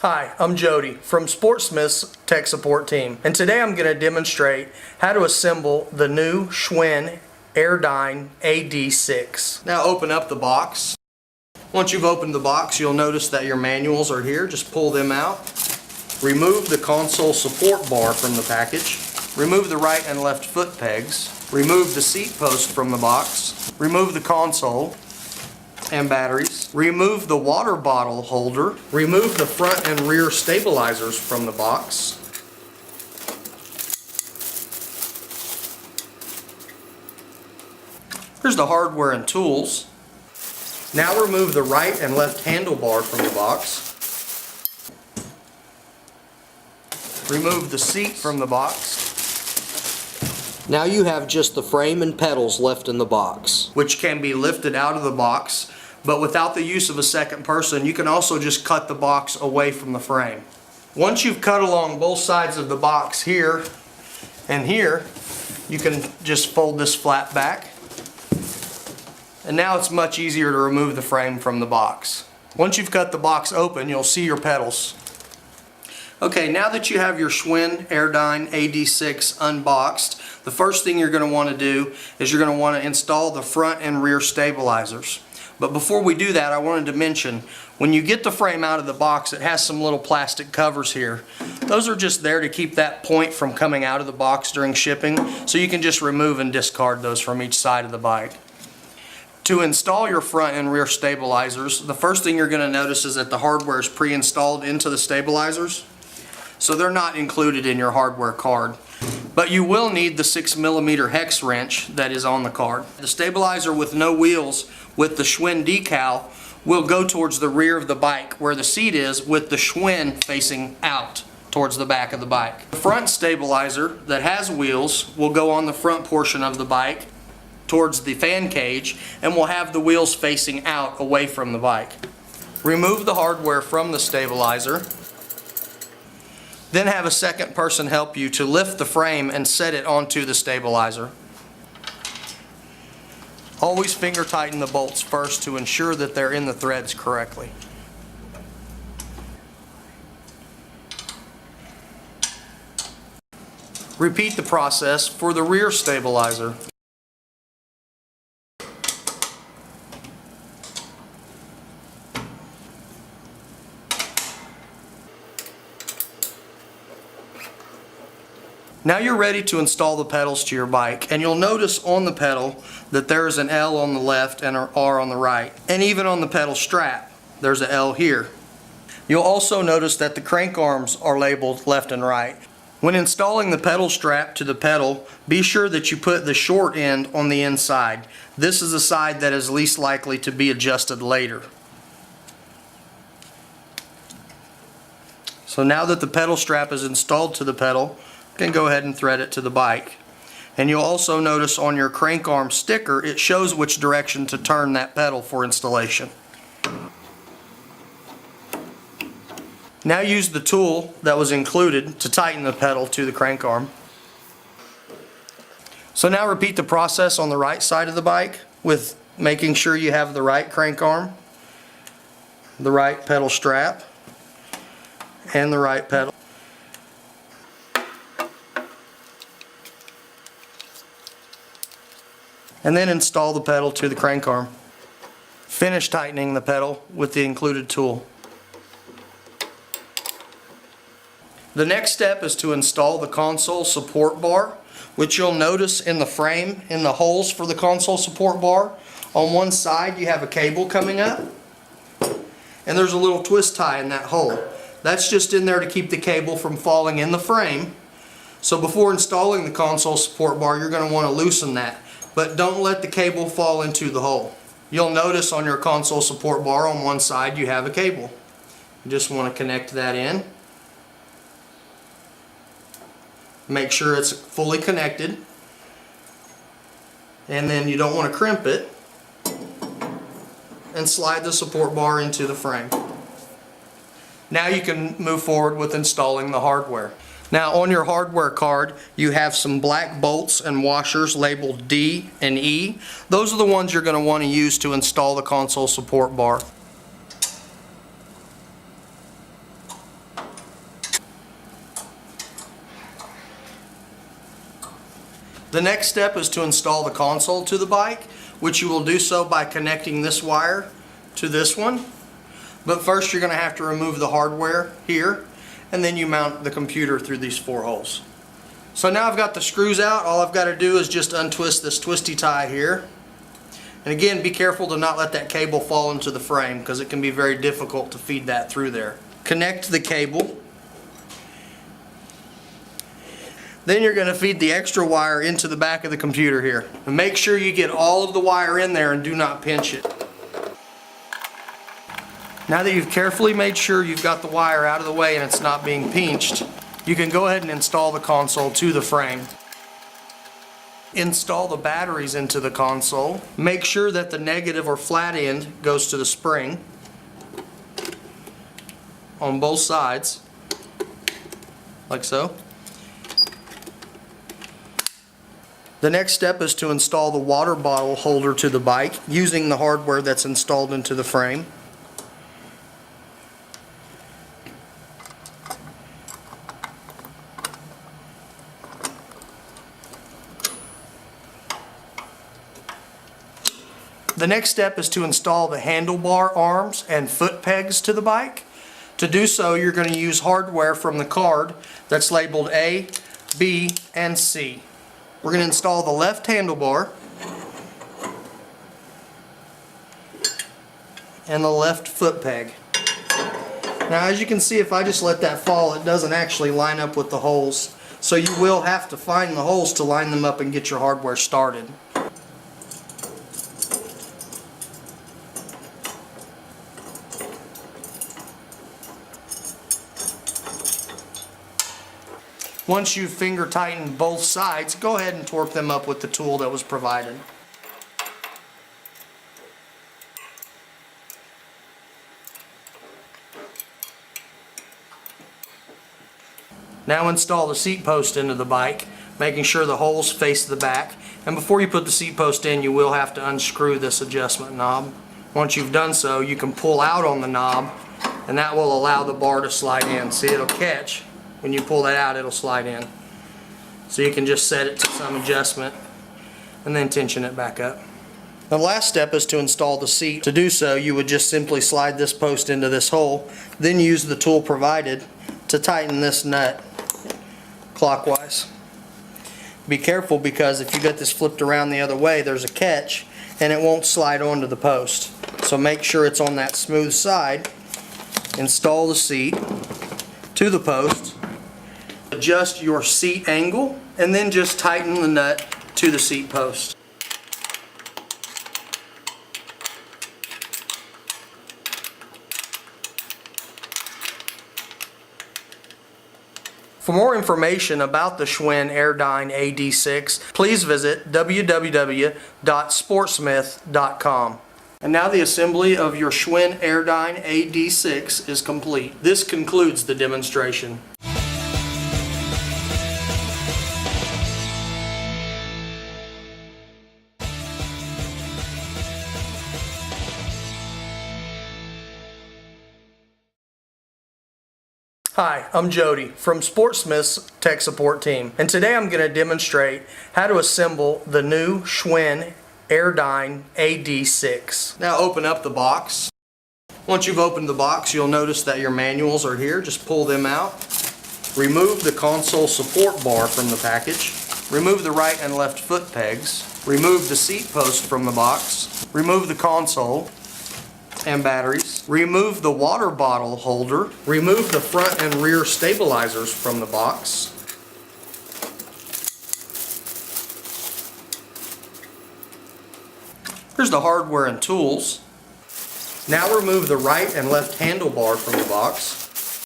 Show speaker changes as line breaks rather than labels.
Hi, I'm Jody from Sportsmith's Tech Support Team, and today I'm going to demonstrate how to assemble the new Schwinn Airdyne AD6. Now open up the box. Once you've opened the box, you'll notice that your manuals are here. Just pull them out. Remove the console support bar from the package. Remove the right and left foot pegs. Remove the seat post from the box. Remove the console and batteries. Remove the water bottle holder. Remove the front and rear stabilizers from the box. Here's the hardware and tools. Now remove the right and left handlebar from the box. Remove the seat from the box. Now you have just the frame and pedals left in the box, which can be lifted out of the box, but without the use of a second person, you can also just cut the box away from the frame. Once you've cut along both sides of the box here and here, you can just fold this flap back. And now it's much easier to remove the frame from the box. Once you've cut the box open, you'll see your pedals. Okay, now that you have your Schwinn Airdyne AD6 unboxed, the first thing you're going to want to do is you're going to want to install the front and rear stabilizers. But before we do that, I wanted to mention, when you get the frame out of the box, it has some little plastic covers here. Those are just there to keep that point from coming out of the box during shipping, so you can just remove and discard those from each side of the bike. To install your front and rear stabilizers, the first thing you're going to notice is that the hardware is pre-installed into the stabilizers, so they're not included in your hardware card. But you will need the 6mm hex wrench that is on the card. The stabilizer with no wheels with the Schwinn decal will go towards the rear of the bike, where the seat is, with the Schwinn facing out towards the back of the bike. The front stabilizer that has wheels will go on the front portion of the bike towards the fan cage, and will have the wheels facing out away from the bike. Remove the hardware from the stabilizer. Then have a second person help you to lift the frame and set it onto the stabilizer. Always finger tighten the bolts first to ensure that they're in the threads correctly. Repeat the process for the rear stabilizer. Now you're ready to install the pedals to your bike, and you'll notice on the pedal that there is an L on the left and an R on the right, and even on the pedal strap there's an L here. You'll also notice that the crank arms are labeled left and right. When installing the pedal strap to the pedal, be sure that you put the short end on the inside. This is the side that is least likely to be adjusted later. So now that the pedal strap is installed to the pedal, you can go ahead and thread it to the bike. And you'll also notice on your crank arm sticker, it shows which direction to turn that pedal for installation. Now use the tool that was included to tighten the pedal to the crank arm. So now repeat the process on the right side of the bike with making sure you have the right crank arm, the right pedal strap, and the right pedal. And then install the pedal to the crank arm. Finish tightening the pedal with the included tool. The next step is to install the console support bar, which you'll notice in the frame, in the holes for the console support bar. On one side you have a cable coming up, and there's a little twist tie in that hole. That's just in there to keep the cable from falling in the frame. So before installing the console support bar, you're going to want to loosen that. But don't let the cable fall into the hole. You'll notice on your console support bar on one side you have a cable. You just want to connect that in. Make sure it's fully connected. And then you don't want to crimp it. And slide the support bar into the frame. Now you can move forward with installing the hardware. Now on your hardware card you have some black bolts and washers labeled D and E. Those are the ones you're going to want to use to install the console support bar. The next step is to install the console to the bike, which you will do so by connecting this wire to this one. But first you're going to have to remove the hardware here, and then you mount the computer through these 4 holes. So now I've got the screws out. All I've got to do is just untwist this twisty tie here. And again, be careful to not let that cable fall into the frame, because it can be very difficult to feed that through there. Connect the cable. Then you're going to feed the extra wire into the back of the computer here. And make sure you get all of the wire in there and do not pinch it. Now that you've carefully made sure you've got the wire out of the way and it's not being pinched, you can go ahead and install the console to the frame. Install the batteries into the console. Make sure that the negative or flat end goes to the spring on both sides, like so. The next step is to install the water bottle holder to the bike using the hardware that's installed into the frame. The next step is to install the handlebar arms and foot pegs to the bike. To do so, you're going to use hardware from the card that's labeled A, B, and C. We're going to install the left handlebar and the left foot peg. Now, as you can see, if I just let that fall, it doesn't actually line up with the holes. So you will have to find the holes to line them up and get your hardware started. Once you've finger tightened both sides, go ahead and torque them up with the tool that was provided. Now install the seat post into the bike, making sure the holes face the back. And before you put the seat post in, you will have to unscrew this adjustment knob. Once you've done so, you can pull out on the knob, and that will allow the bar to slide in. See, it'll catch. When you pull that out, it'll slide in. So you can just set it to some adjustment and then tension it back up. The last step is to install the seat. To do so, you would just simply slide this post into this hole, then use the tool provided to tighten this nut clockwise. Be careful, because if you get this flipped around the other way, there's a catch and it won't slide onto the post. So make sure it's on that smooth side. Install the seat to the post. Adjust your seat angle and then just tighten the nut to the seat post. For more information about the Schwinn Airdyne AD6, please visit www.sportsmith.com. And now the assembly of your Schwinn Airdyne AD6 is complete. This concludes the demonstration. Hi, I'm Jody from Sportsmith's Tech Support Team, and today I'm going to demonstrate how to assemble the new Schwinn Airdyne AD6. Now open up the box. Once you've opened the box, you'll notice that your manuals are here. Just pull them out. Remove the console support bar from the package. Remove the right and left foot pegs. Remove the seat post from the box. Remove the console and batteries. Remove the water bottle holder. Remove the front and rear stabilizers from the box. Here's the hardware and tools. Now remove the right and left handlebar from the box.